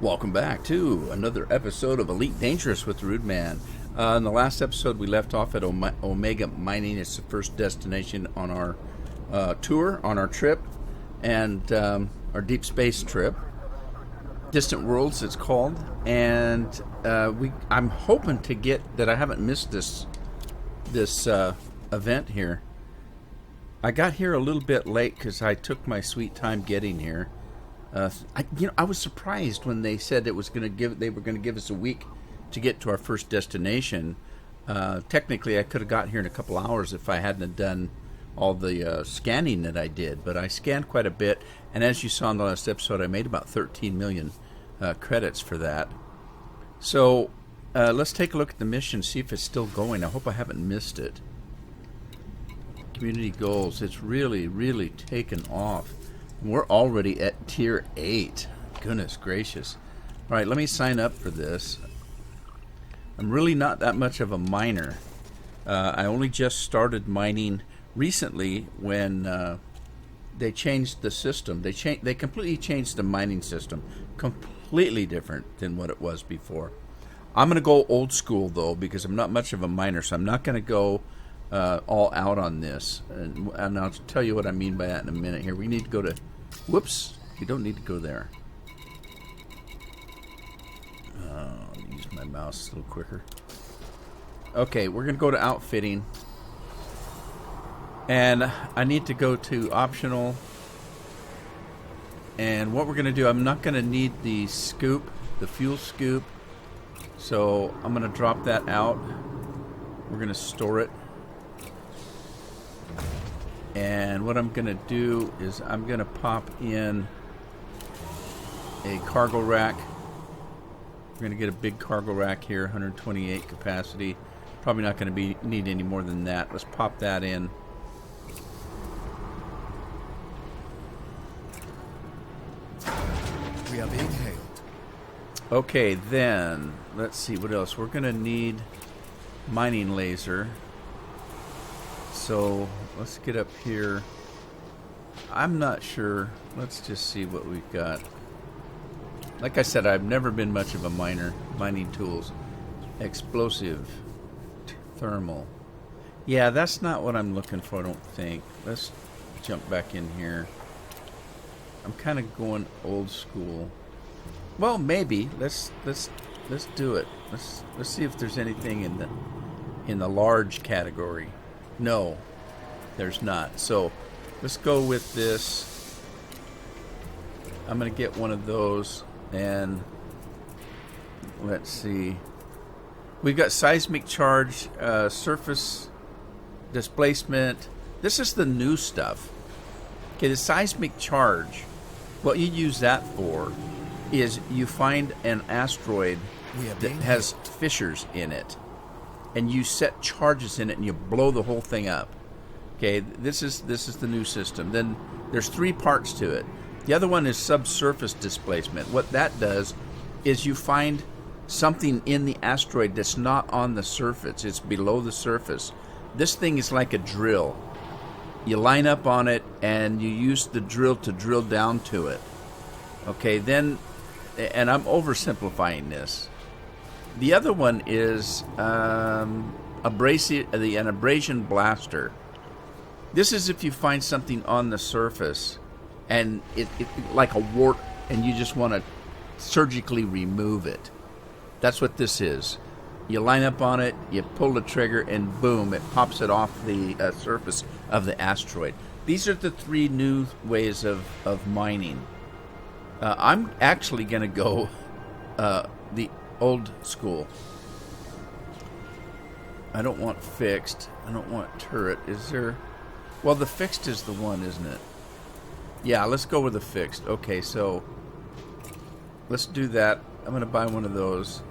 Welcome back to another episode of Elite Dangerous with the Rude Man. In the last episode, we left off at Omega Mining. It's the first destination on our tour, on our trip, and our deep space trip. Distant Worlds, it's called. And I'm hoping to get that. I haven't missed this event here. I got here a little bit late because I took my sweet time getting here. I was surprised when they said they were going to give us a week to get to our first destination. Technically, I could have got here in a couple hours if I hadn't done all the scanning that I did. But I scanned quite a bit, and as you saw in the last episode, I made about 13 million credits for that. So let's take a look at the mission, see if it's still going. I hope I haven't missed it. Community goals. It's really, really taken off. We're already at tier 8. Goodness gracious. All right, let me sign up for this. I'm really not that much of a miner. I only just started mining recently when they changed the system. They completely changed the mining system. Completely different than what it was before. I'm going to go old school, though, because I'm not much of a miner, so I'm not going to go all out on this. And I'll tell you what I mean by that in a minute here. We need to go to... Whoops. We don't need to go there. I'll use my mouse a little quicker. Okay, we're going to go to outfitting. And I need to go to optional. And what we're going to do, I'm not going to need the scoop, the fuel scoop. So I'm going to drop that out. We're going to store it. And what I'm going to do is I'm going to pop in a cargo rack. We're going to get a big cargo rack here, 128 capacity. Probably not going to need any more than that. Let's pop that in. We are being hailed. Okay, then let's see what else. We're going to need mining laser. So let's get up here. I'm not sure. Let's just see what we've got. Like I said, I've never been much of a miner. Mining tools. Explosive. Thermal. Yeah, that's not what I'm looking for, I don't think. Let's jump back in here. I'm kind of going old school. Well, maybe. Let's do it. Let's see if there's anything in the large category. No, there's not. So let's go with this. I'm going to get one of those, and let's see. We've got seismic charge, surface displacement. This is the new stuff. Okay, the seismic charge, what you use that for is you find an asteroid that has fissures in it, and you set charges in it, and you blow the whole thing up. Okay, this is the new system. Then there's 3 parts to it. The other one is subsurface displacement. What that does is you find something in the asteroid that's not on the surface. It's below the surface. This thing is like a drill. You line up on it, and you use the drill to drill down to it. Okay, then, and I'm oversimplifying this. The other one is an abrasion blaster. This is if you find something on the surface and it like a wart, and you just want to surgically remove it. That's what this is. You line up on it, you pull the trigger, and boom, it pops it off the surface of the asteroid. These are the 3 new ways of mining. I'm actually going to go the old school. I don't want fixed. I don't want turret. Is there... Well, the fixed is the one, isn't it? Yeah, let's go with the fixed. Okay, so let's do that. I'm going to buy one of those.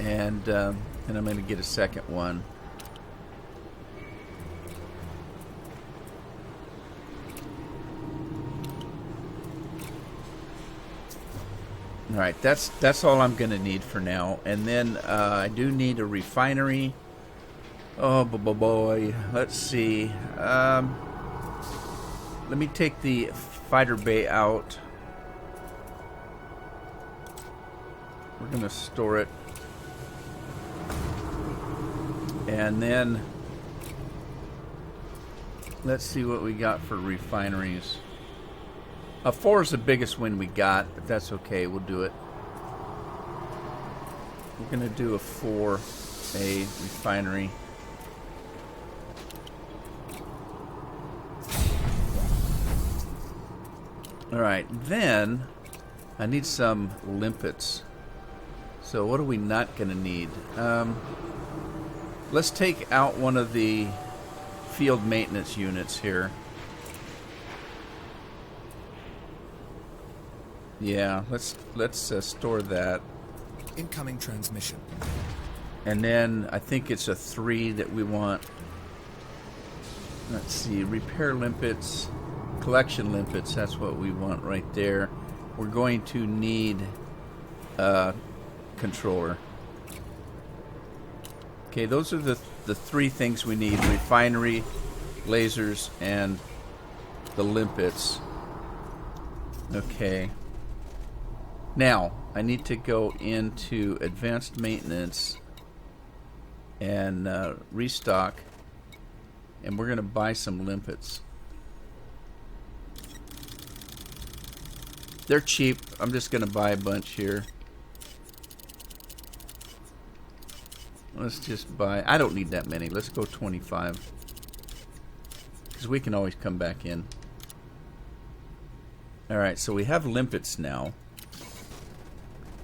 And I'm going to get a second one. All right, that's all I'm going to need for now. And then I do need a refinery. Oh, boy. Let's see. Let me take the fighter bay out. We're going to store it. And then let's see what we got for refineries. 4 is the biggest win we got, but that's okay. We'll do it. We're going to do a 4A refinery. Alright, then I need some limpets. So what are we not going to need? Let's take out one of the field maintenance units here. Yeah, let's store that. Incoming transmission. And then I think it's a 3 that we want. Let's see, repair limpets, collection limpets, that's what we want right there. We're going to need a controller. Okay, those are the 3 things we need: refinery, lasers, and the limpets. Okay. Now, I need to go into advanced maintenance and restock, and we're going to buy some limpets. They're cheap. I'm just going to buy a bunch here. Let's just buy... I don't need that many. Let's go 25. Because we can always come back in. Alright, so we have limpets now.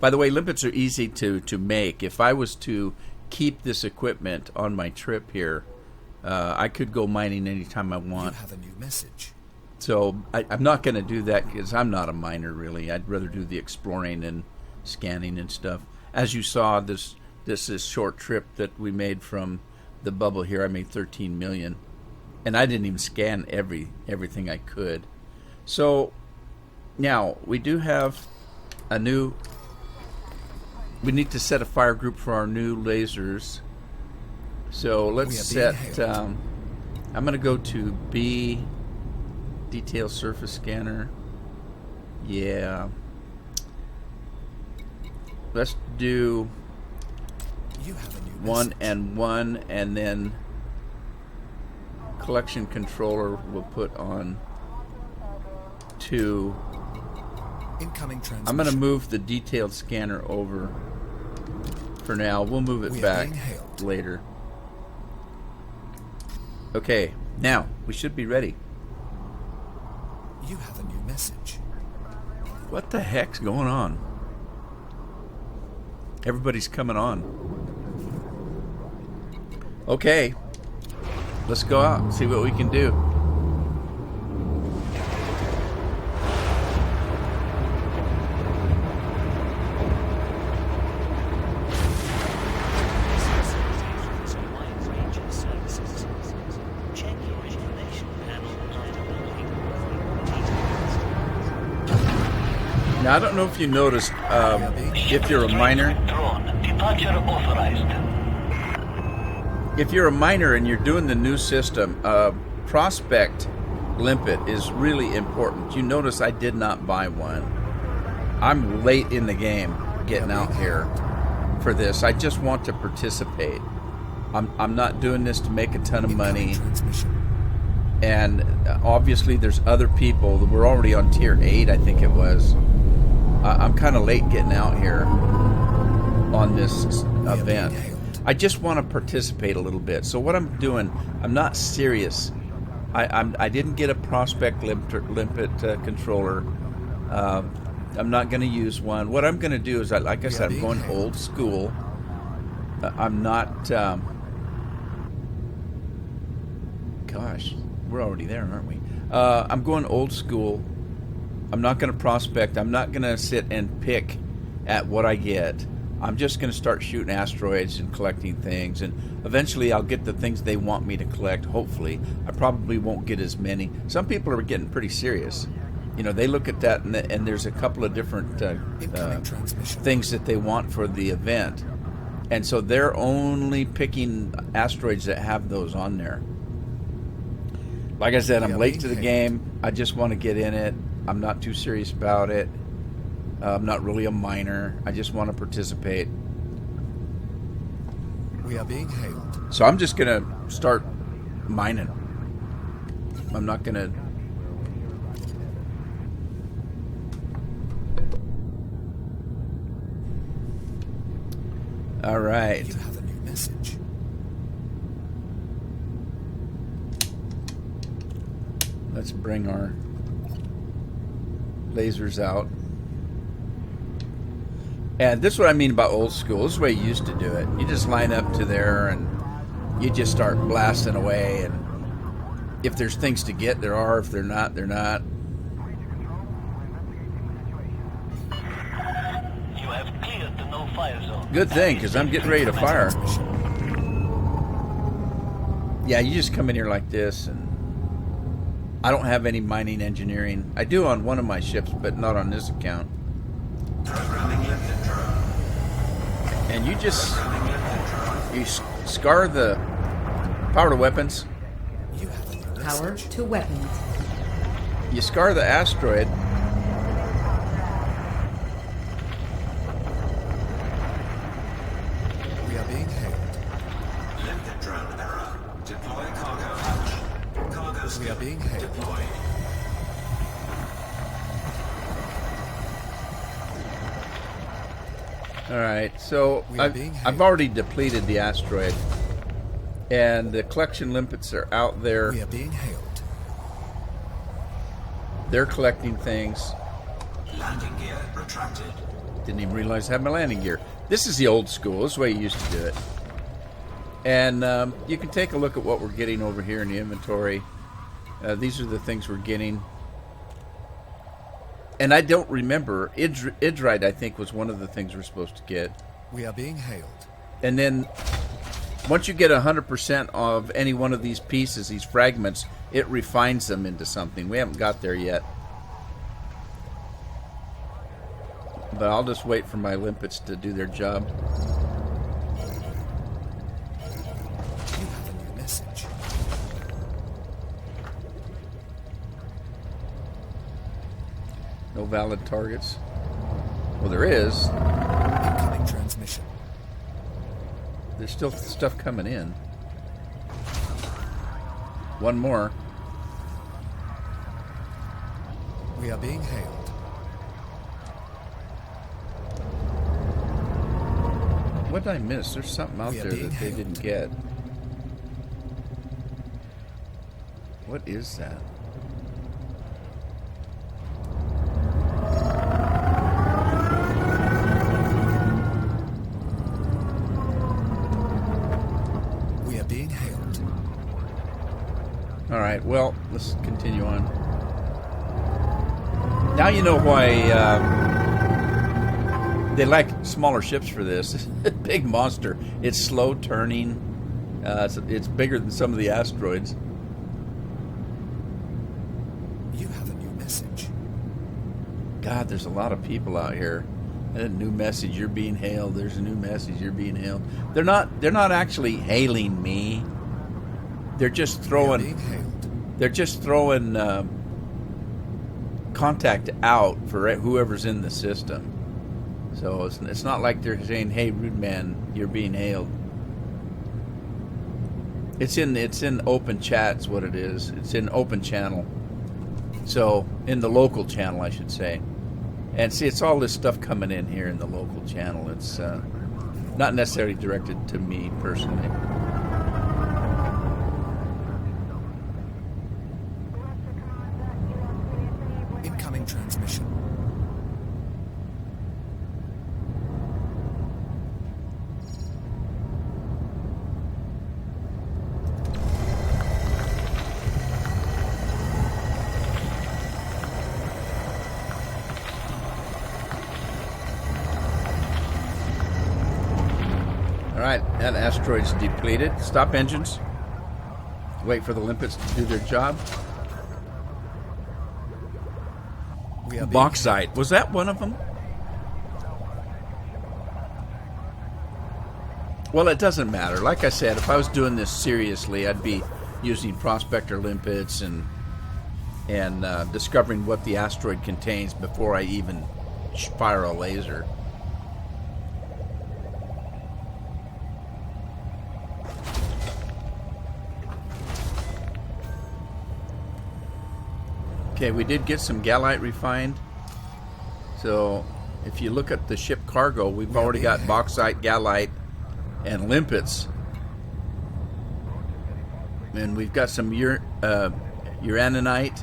By the way, limpets are easy to make. If I was to keep this equipment on my trip here, I could go mining anytime I want. You have a new message. So I'm not going to do that because I'm not a miner, really. I'd rather do the exploring and scanning and stuff. As you saw, this short trip that we made from the bubble here, I made 13 million. And I didn't even scan everything I could. So now we do have a new... We need to set a fire group for our new lasers. So let's set... I'm going to go to B, detail surface scanner. Yeah. Let's do... You have a new 1 and 1, and then collection controller we'll put on 2. Incoming transmission. I'm going to move the detailed scanner over for now. We'll move it back later. Okay, now we should be ready. You have a new message. What the heck's going on? Everybody's coming on. Okay, let's go out and see what we can do. Now, I don't know if you noticed, if you're a miner, if you're a miner and you're doing the new system, prospect limpet is really important. You notice I did not buy one. I'm late in the game getting out here for this. I just want to participate. I'm not doing this to make a ton of money. And obviously there's other people. We're already on tier 8, I think it was. I'm kind of late getting out here on this event. I just want to participate a little bit. So what I'm doing, I'm not serious. I didn't get a prospect limpet controller. I'm not going to use one. What I'm going to do is, like I said, I'm going old school. I'm not... gosh, we're already there, aren't we? I'm going old school. I'm not going to prospect. I'm not going to sit and pick at what I get. I'm just going to start shooting asteroids and collecting things, and eventually I'll get the things they want me to collect, hopefully. I probably won't get as many. Some people are getting pretty serious. You know, they look at that, and there's a couple of different things that they want for the event. And so they're only picking asteroids that have those on there. Like I said, I'm late to the game. I just want to get in it. I'm not too serious about it. I'm not really a miner. I just want to participate. We are being hailed. So I'm just going to start mining. I'm not going to... All right. You have a new message. Let's bring our lasers out. And this is what I mean about old school. This is the way you used to do it. You just line up to there and you just start blasting away. And if there's things to get, there are. If they're not, they're not. You have cleared the no-fire zone. Good thing, because I'm getting ready to fire. Yeah, you just come in here like this, and I don't have any mining engineering. I do on one of my ships, but not on this account. And you just scar the power to weapons. You have a new Power message. to weapons. You scar the asteroid. We are being hailed. Limpet drone error. Deploy cargo hatch. Cargo We are skip being hailed. deployed. All right, so We are being I've hailed. already depleted the asteroid, and the collection limpets are out there. We are being hailed. They're collecting things. Landing gear retracted. Didn't even realize I had my landing gear. This is the old school. This is the way you used to do it. And you can take a look at what we're getting over here in the inventory. These are the things we're getting. And I don't remember. Idrite, I think, was one of the things we're supposed to get. We are being hailed. And then once you get 100% of any one of these pieces, these fragments, it refines them into something. We haven't got there yet. But I'll just wait for my limpets to do their job. You have a new message. No valid targets. Well, there is. Incoming transmission. There's still stuff coming in. One more. We are being hailed. What did I miss? There's something out We are there being that they hailed. didn't get. What is that? We are being hailed. All right, well, let's continue on. Now you know why they like smaller ships for this. Big monster. It's slow turning. It's bigger than some of the asteroids. You have a new message. God, there's a lot of people out here. A new message, you're being hailed. There's a new message, you're being hailed. They're not actually hailing me. They're just We are throwing being hailed. they're just throwing contact out for whoever's in the system. So it's not like they're saying, "Hey, rude man, you're being hailed." It's in open chat. Is what it is. It's in open channel. So in the local channel, I should say. And see, it's all this stuff coming in here in the local channel. It's not necessarily directed to me personally. Incoming transmission. All right, that asteroid's depleted. Stop engines. Wait for the limpets to do their job. We are being Bauxite. Was that one of them? Well, it doesn't matter. Like I said, if I was doing this seriously, I'd be using prospector limpets and discovering what the asteroid contains before I even fire a laser. Okay, we did get some Gallite refined. So if you look at the ship cargo, we've already got bauxite, Gallite, and limpets. And we've got some uraninite.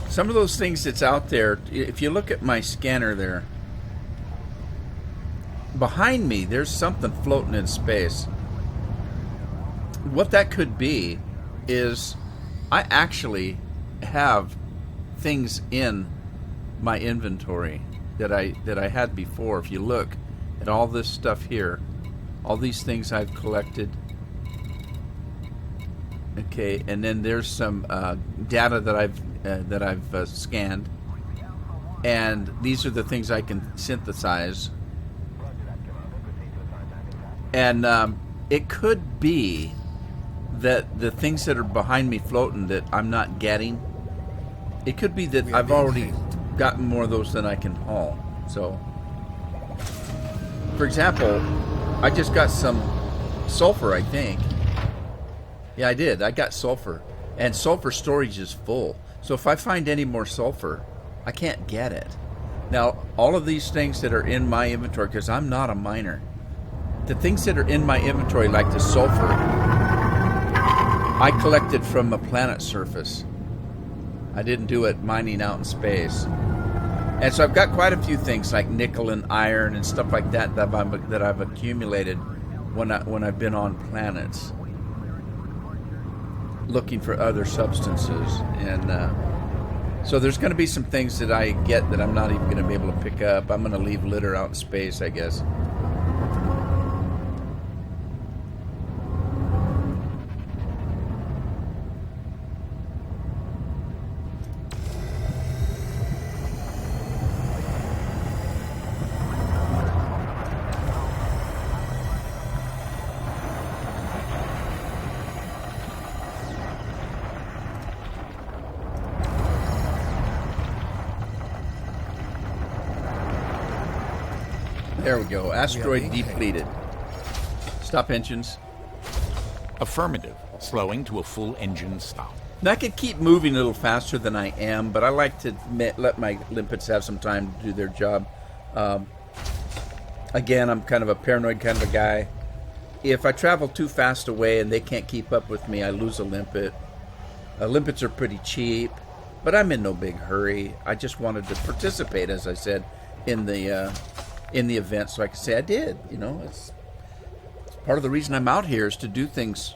Some of those things that's out there, if you look at my scanner there, behind me, there's something floating in space. What that could be is I actually have things in my inventory that I had before. If you look at all this stuff here, all these things I've collected. Okay, and then there's some data that I've scanned, and these are the things I can synthesize. And it could be that the things that are behind me floating that I'm not getting, it could be that I've already gotten more of those than I can haul. So, for example, I just got some sulfur, I think. Yeah, I did. I got sulfur. And sulfur storage is full. So if I find any more sulfur, I can't get it. Now, all of these things that are in my inventory, because I'm not a miner, the things that are in my inventory, like the sulfur, I collected from a planet surface. I didn't do it mining out in space. And so I've got quite a few things like nickel and iron and stuff like that that I've accumulated when I've been on planets looking for other substances. And so there's going to be some things that I get that I'm not even going to be able to pick up. I'm going to leave litter out in space, I guess. There we go. Asteroid depleted. Stop engines. Affirmative. Slowing to a full engine stop. Now, I could keep moving a little faster than I am, but I like to let my limpets have some time to do their job. Again, I'm kind of a paranoid kind of a guy. If I travel too fast away and they can't keep up with me, I lose a limpet. Limpets are pretty cheap, but I'm in no big hurry. I just wanted to participate, as I said, in the event, so I can say I did. You know, it's part of the reason I'm out here is to do things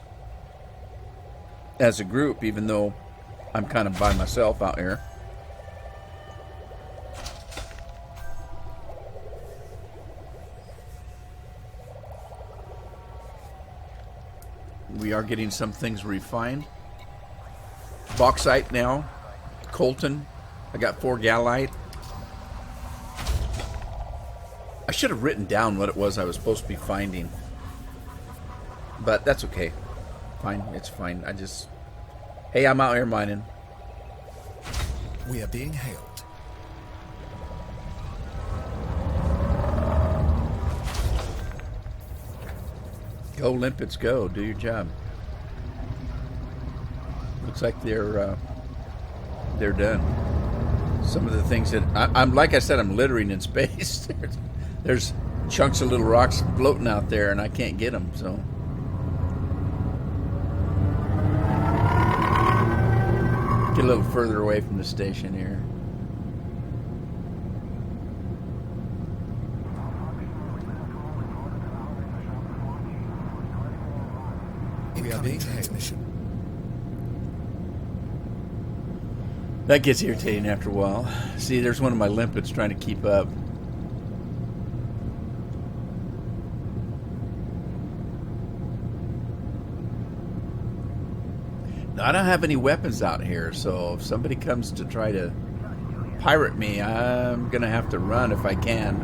as a group, even though I'm kind of by myself out here. We are getting some things refined. Bauxite now, coltan. I got 4 Gallite. I should have written down what it was I was supposed to be finding. But that's okay. Fine, it's fine. Hey, I'm out here mining. We are being hailed. Go, limpets, go. Do your job. Looks like they're done. Some of the things that I'm like I said, I'm littering in space. There's chunks of little rocks floating out there, and I can't get them. So get a little further away from the station here. We are being transmission. That gets irritating after a while. See, there's one of my limpets trying to keep up. I don't have any weapons out here, so if somebody comes to try to pirate me, I'm going to have to run if I can.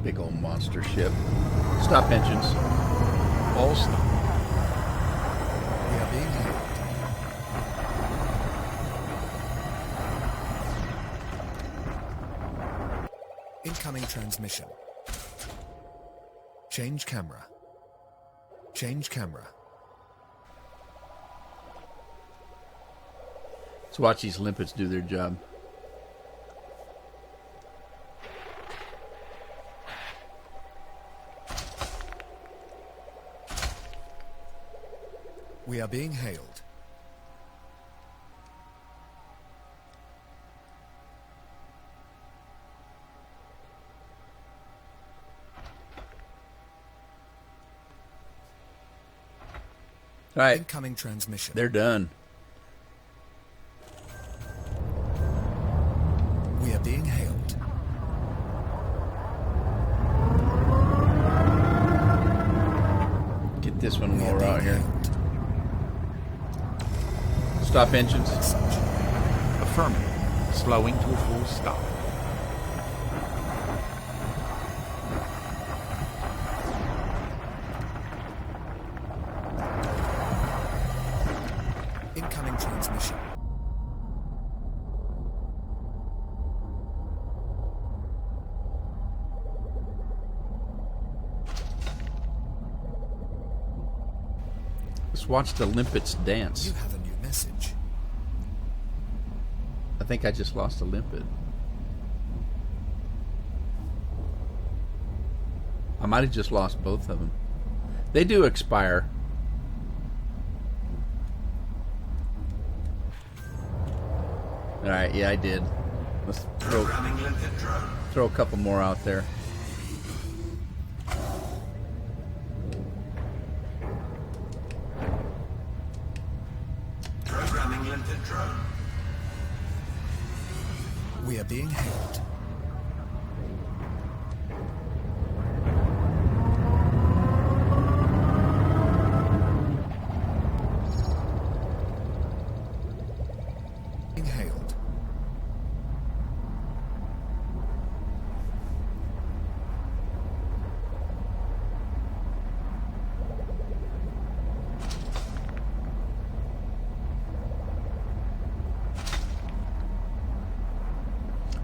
Big old monster ship. Stop engines. All stop. We are being hailed. Incoming transmission. Change camera. Change camera. Let's watch these limpets do their job. We are being hailed. All right, Incoming transmission. they're done. We are being hailed. Get this one We while are we're being out here. hailed. Stop engines. Message. Affirmative. Slowing to a full stop. Incoming transmission. Let's watch the limpets dance. You have a new message. I think I just lost a limpet. I might have just lost both of them. They do expire. Alright, yeah, I did. Let's Programming limpet drone. throw a couple more out there. Programming limpet drone. We are being hailed. Being hailed.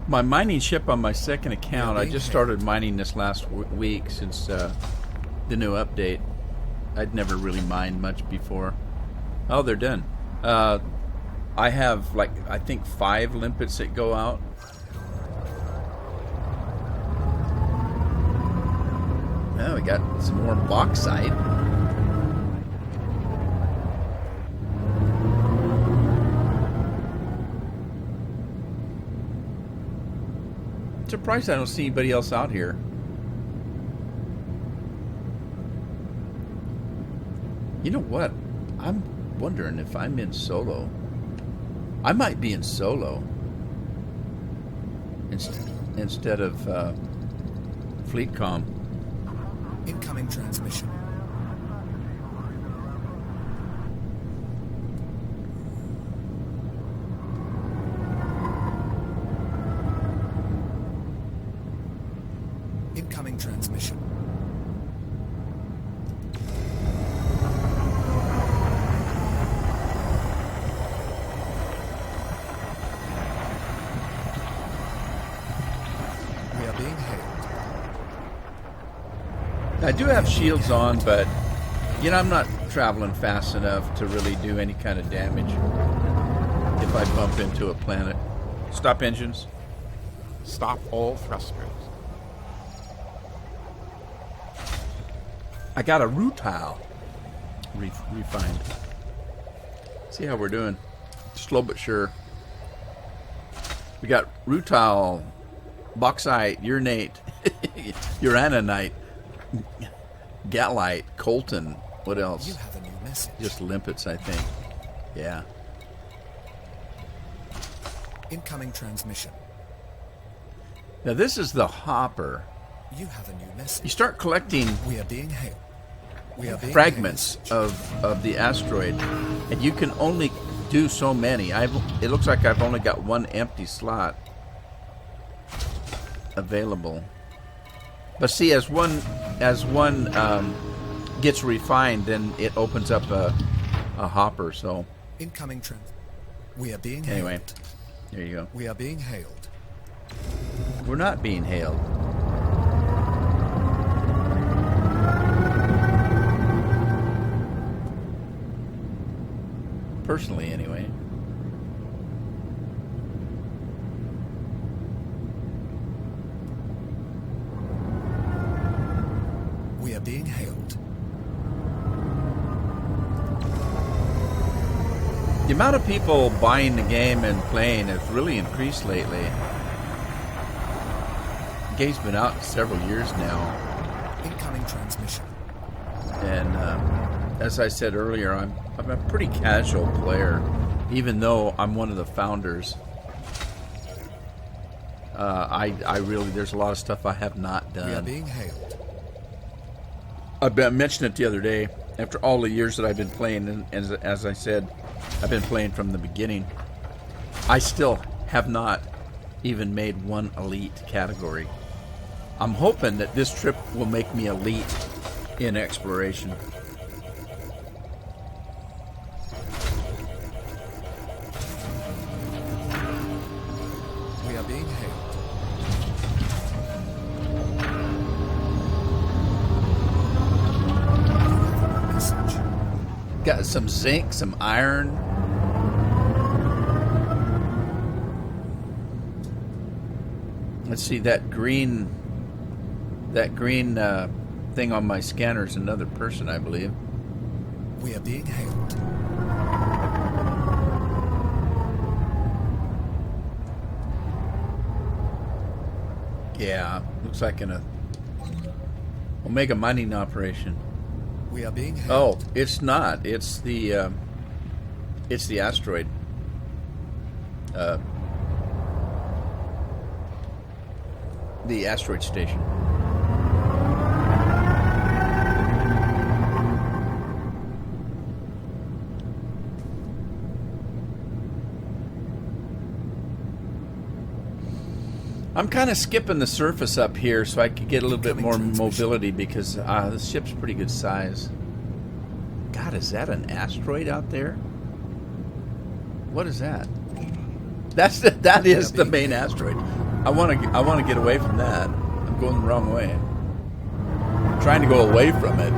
My mining ship on my second account, I being just hailed. started mining this last week since the new update. I'd never really mined much before. Oh, they're done. I have, like, I think 5 limpets that go out. Oh, we got some more bauxite. Surprised I don't see anybody else out here. You know what? I'm wondering if I'm in solo. I might be in solo instead of fleet comm. Incoming transmission. Incoming transmission. We are being hailed. I do have shields on, but you know, I'm not traveling fast enough to really do any kind of damage if I bump into a planet. Stop engines. Stop all thrusters. I got a rutile refined. See how we're doing. Slow but sure. We got rutile, bauxite, uranate, uraninite, galite, coltan. What You else? have a new message. Just limpets, I think. Yeah. Incoming transmission. Now this is the hopper. You have a new You message. start collecting We are being hailed. We are being fragments hailed. of the asteroid, and you can only do so many. It looks like I've only got one empty slot available. But see, as one gets refined, then it opens up a hopper. So Incoming trans. We are being anyway, hailed. there you go. We are being hailed. We're not being hailed. Personally, anyway. We are being hailed. The amount of people buying the game and playing has really increased lately. The game's been out several years now, Incoming transmission. and as I said earlier, I'm a pretty casual player, even though I'm one of the founders. I really, there's a lot of stuff I have not We are done. being hailed. I mentioned it the other day. After all the years that I've been playing, and as I said, I've been playing from the beginning. I still have not even made one elite category. I'm hoping that this trip will make me elite in exploration. We are being hailed. Message. Got some zinc, some iron. Let's see, that green thing on my scanner is another person, I believe. We are being hailed. Yeah, looks like an Omega mining operation. We are being hailed. Oh, it's not. It's the asteroid. The asteroid station. I'm kind of skipping the surface up here so I could get a little bit more mobility because the ship's pretty good size. God, is that an asteroid out there? What is that? That is the main asteroid. I want to get away from that. I'm going the wrong way. I'm trying to go away from it.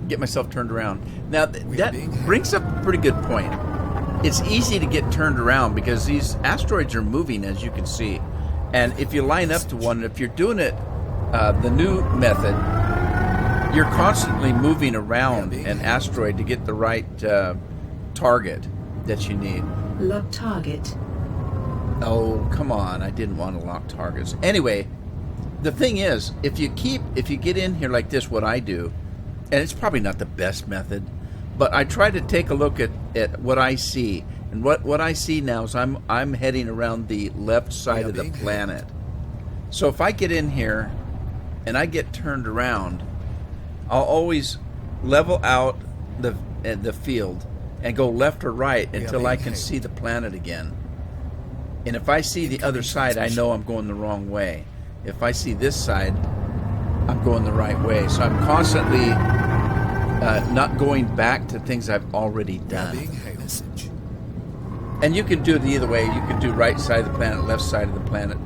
Get myself turned around. Now that brings up a pretty good point. It's easy to get turned around because these asteroids are moving, as you can see. And if you line up to one, if you're doing it the new method, you're constantly moving around an asteroid to get the right target that you need. Lock target. Oh, come on. I didn't want to lock targets. Anyway, the thing is, if you get in here like this, what I do, and it's probably not the best method, but I try to take a look at what I see. And what I see now is I'm heading around the left side of the planet. So if I get in here and I get turned around, I'll always level out the field and go left or right until I can see the planet again. And if I see the other side, I know I'm going the wrong way. If I see this side, I'm going the right way. So I'm constantly not going back to things I've already done. And you can do it either way. You can do right side of the planet, left side of the planet.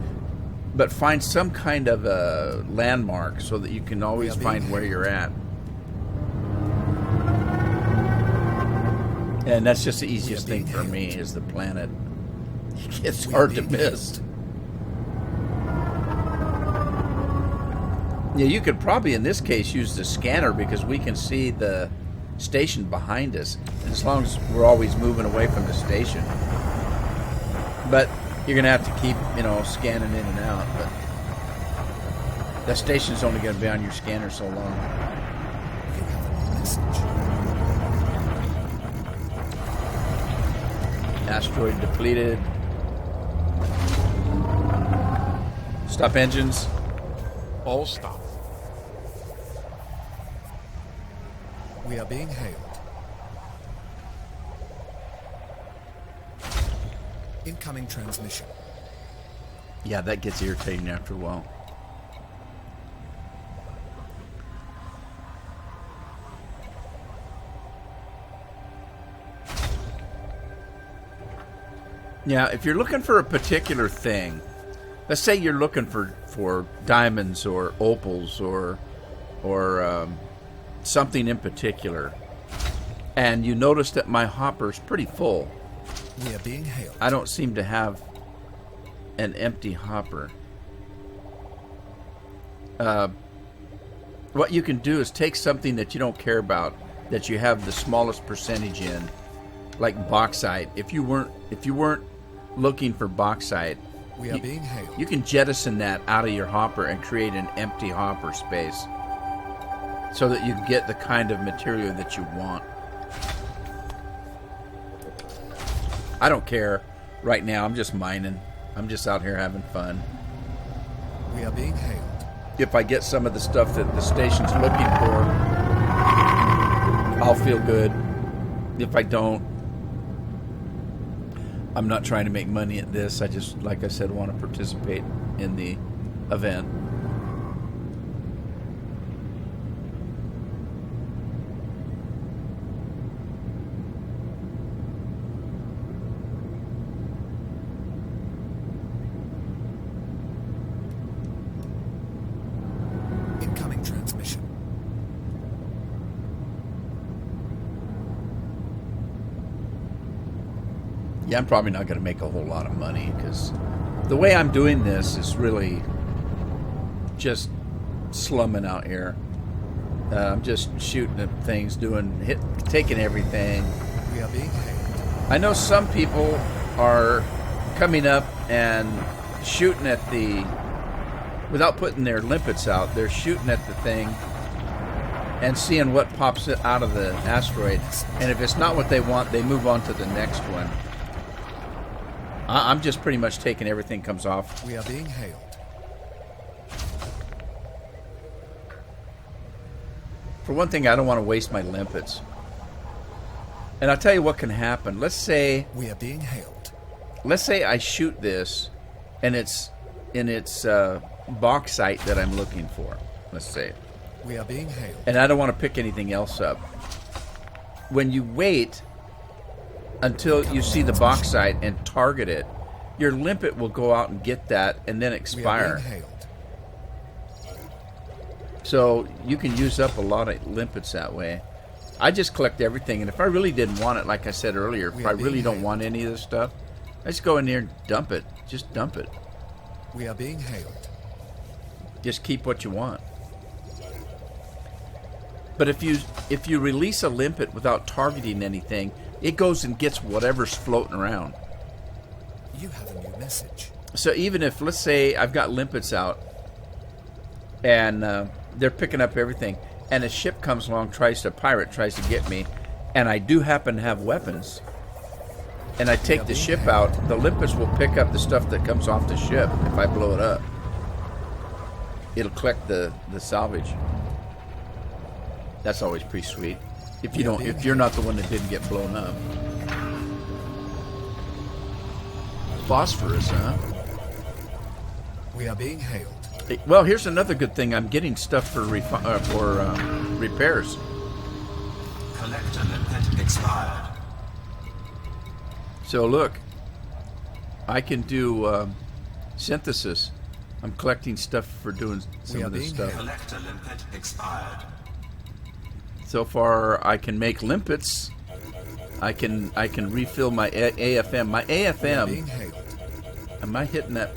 But find some kind of a landmark so that you can always find where you're at. And that's just the easiest thing for me is the planet. It's hard to miss. Yeah, you could probably, in this case, use the scanner because we can see the station behind us, and as long as we're always moving away from the station. But you're going to have to keep, scanning in and out. But that station's only going to be on your scanner so long. You have a message. Asteroid depleted. Stop engines. All stop. We are being hailed. Incoming transmission. Yeah, that gets irritating after a while. Yeah, if you're looking for a particular thing, let's say you're looking for diamonds or opals or something in particular, and you notice that my hopper's pretty full. We are being hailed. I don't seem to have an empty hopper. What you can do is take something that you don't care about, that you have the smallest percentage in, like bauxite. If you weren't looking for bauxite, We are being hailed. you can jettison that out of your hopper and create an empty hopper space so that you get the kind of material that you want. I don't care right now. I'm just mining. I'm just out here having fun. We are being hailed. If I get some of the stuff that the station's looking for, I'll feel good. If I don't, I'm not trying to make money at this. I just, like I said, want to participate in the event. Incoming transmission. Yeah, I'm probably not going to make a whole lot of money because the way I'm doing this is really just slumming out here. I'm just shooting at things, taking everything. We are being hailed. I know some people are coming up and shooting at without putting their limpets out, they're shooting at the thing and seeing what pops out of the asteroid. And if it's not what they want, they move on to the next one. I'm just pretty much taking everything comes off. We are being hailed. For one thing, I don't want to waste my limpets. And I'll tell you what can happen. Let's say We are being hailed. I shoot this and it's in its bauxite that I'm looking for. Let's say. We are being hailed. And I don't want to pick anything else up. When you wait until you see the bauxite and target it, your limpet will go out and get that and then We are expire. being hailed. So you can use up a lot of limpets that way. I just collect everything, and if I really didn't want it, like I said earlier, if I really don't want any of this stuff, I just go in there and dump it. Just dump it. We are being hailed. Just keep what you want. But if you release a limpet without targeting anything, it goes and gets whatever's floating around. You have a new message. So even if, let's say, I've got limpets out, and they're picking up everything, and a ship comes along, a pirate tries to get me, and I do happen to have weapons, and I take the ship out, the limpets will pick up the stuff that comes off the ship if I blow it up. It'll collect the salvage. That's always pretty sweet. If you're not the one that didn't get blown up. Phosphorus, huh? We are being hailed. Well, here's another good thing. I'm getting stuff for repairs. Collector limpet expired. So look, I can do synthesis. I'm collecting stuff for doing some of this stuff. Collector limpet expired. So far, I can make limpets. I can refill my AFM. My We are being AFM. hailed. Am I hitting that?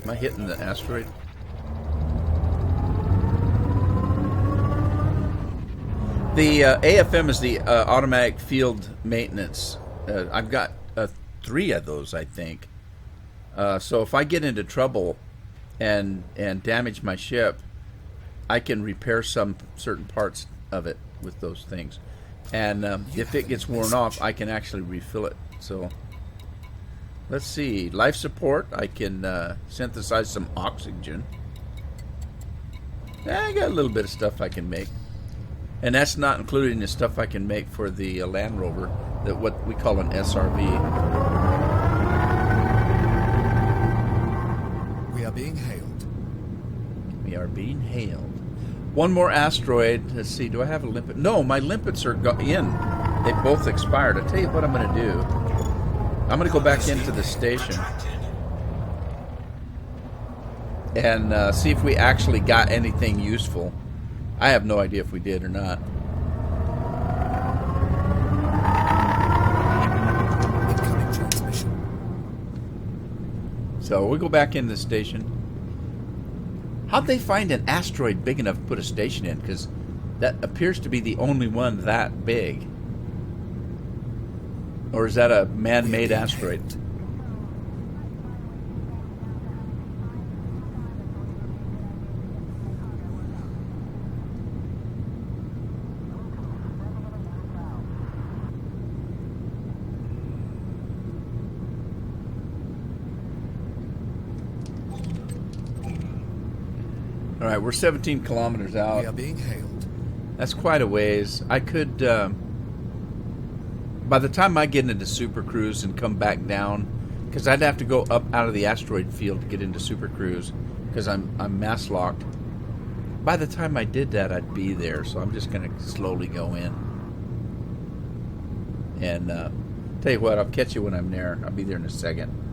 Am I hitting the asteroid? The AFM is the automatic field maintenance. I've got 3 of those, I think. So if I get into trouble and damage my ship, I can repair some certain parts of it with those things. And if it gets worn off, I can actually refill it. So let's see. Life support, I can synthesize some oxygen. I got a little bit of stuff I can make. And that's not including the stuff I can make for the Land Rover, what we call an SRV. are being hailed. One more asteroid. Let's see. Do I have a limpet? No, my limpets are in. They both expired. I'll tell you what I'm going to do. I'm going to go back into the station and see if we actually got anything useful. I have no idea if we did or not. Incoming transmission. So we'll go back in the station. How'd they find an asteroid big enough to put a station in? Because that appears to be the only one that big. Or is that a man-made asteroid? All right, we're 17 kilometers out. We are being hailed. That's quite a ways. I could, by the time I get into Super Cruise and come back down, because I'd have to go up out of the asteroid field to get into Super Cruise, because I'm mass locked. By the time I did that, I'd be there. So I'm just going to slowly go in. And tell you what, I'll catch you when I'm there. I'll be there in a second.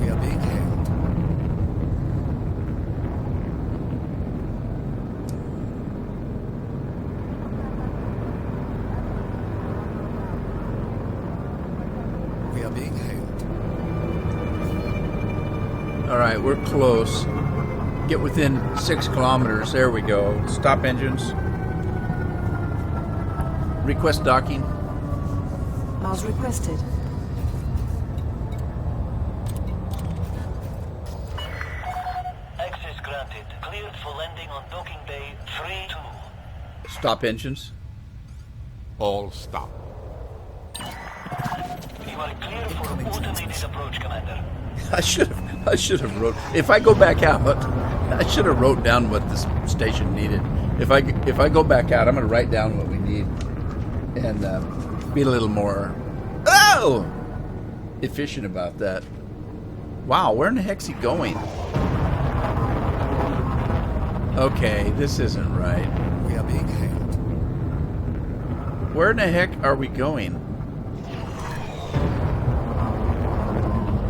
We are being hailed. We are being hailed. All right, we're close. Get within 6 kilometers. There we go. Stop engines. Request docking. Miles requested. Access granted. Cleared for landing on docking bay 3-2. Stop engines. All stop. You are clear for automated approach, Commander. I should have wrote. If I go back out, I should have wrote down what this station needed. If I go back out, I'm going to write down what we need and be a little more efficient about that. Wow, where in the heck's he going? Okay, this isn't right. We are being hailed. Where in the heck are we going?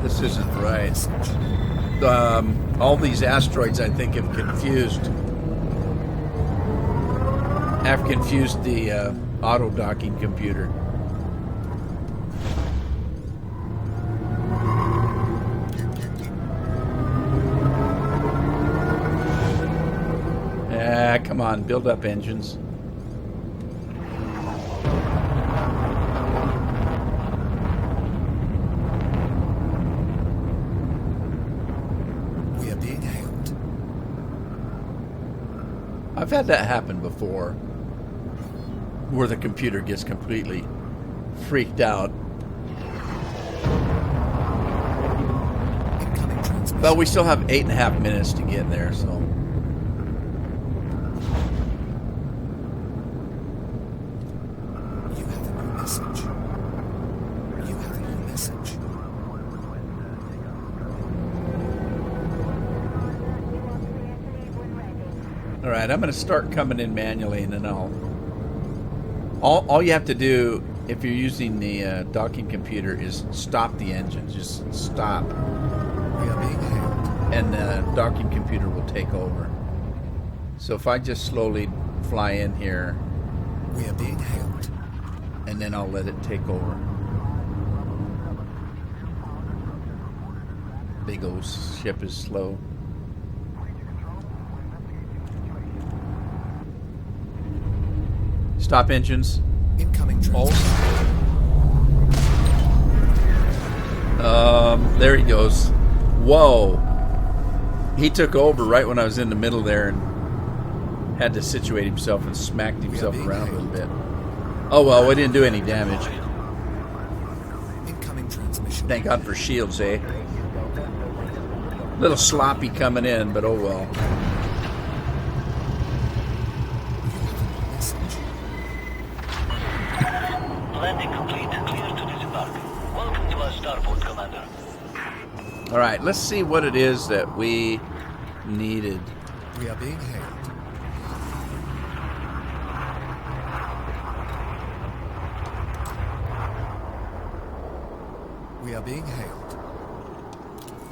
This isn't right. All these asteroids, I think, have confused the auto docking computer. Come on, build up engines. We are being hailed. I've had that happen before, where the computer gets completely freaked out. Incoming transmission. But we still have 8.5 minutes to get there, so. You have a new message. You have a new message. All right, I'm going to start coming in manually, and then all you have to do if you're using the docking computer is stop the engine. Just stop, We are being hailed. and the docking computer will take over. So if I just slowly fly in here, We are being hailed. and then I'll let it take over. Big old ship is slow. Stop engines. Incoming transmission. There he goes. Whoa. He took over right when I was in the middle there and had to situate himself and smacked himself around a little bit. Oh well, we didn't do any damage. Incoming transmission. Thank God for shields, eh? Little sloppy coming in, but oh well. Message. Landing All right, let's see what it is that we needed. We are being hailed. We are being hailed.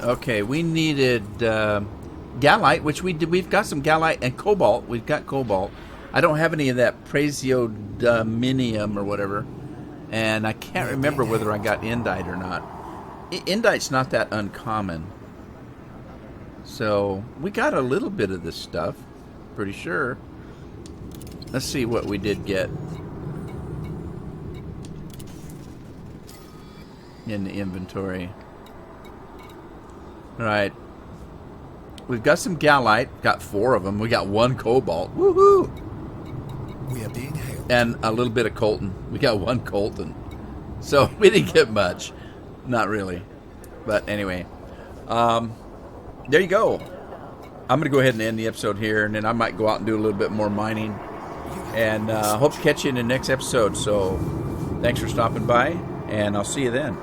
Okay, we needed Gallite, which we did. We've got some Gallite and Cobalt. We've got Cobalt. I don't have any of that Praseodominium or whatever. And I can't remember whether I got Indite or not. Indite's not that uncommon. So, we got a little bit of this stuff. Pretty sure. Let's see what we did get in the inventory. Alright. We've got some Gallite. Got 4 of them. We got 1 Cobalt. Woohoo! We are being hailed. And a little bit of Colton. We got 1 Colton. So, we didn't get much. Not really. But anyway. There you go. I'm going to go ahead and end the episode here. And then I might go out and do a little bit more mining. And hope to catch you in the next episode. So, thanks for stopping by. And I'll see you then.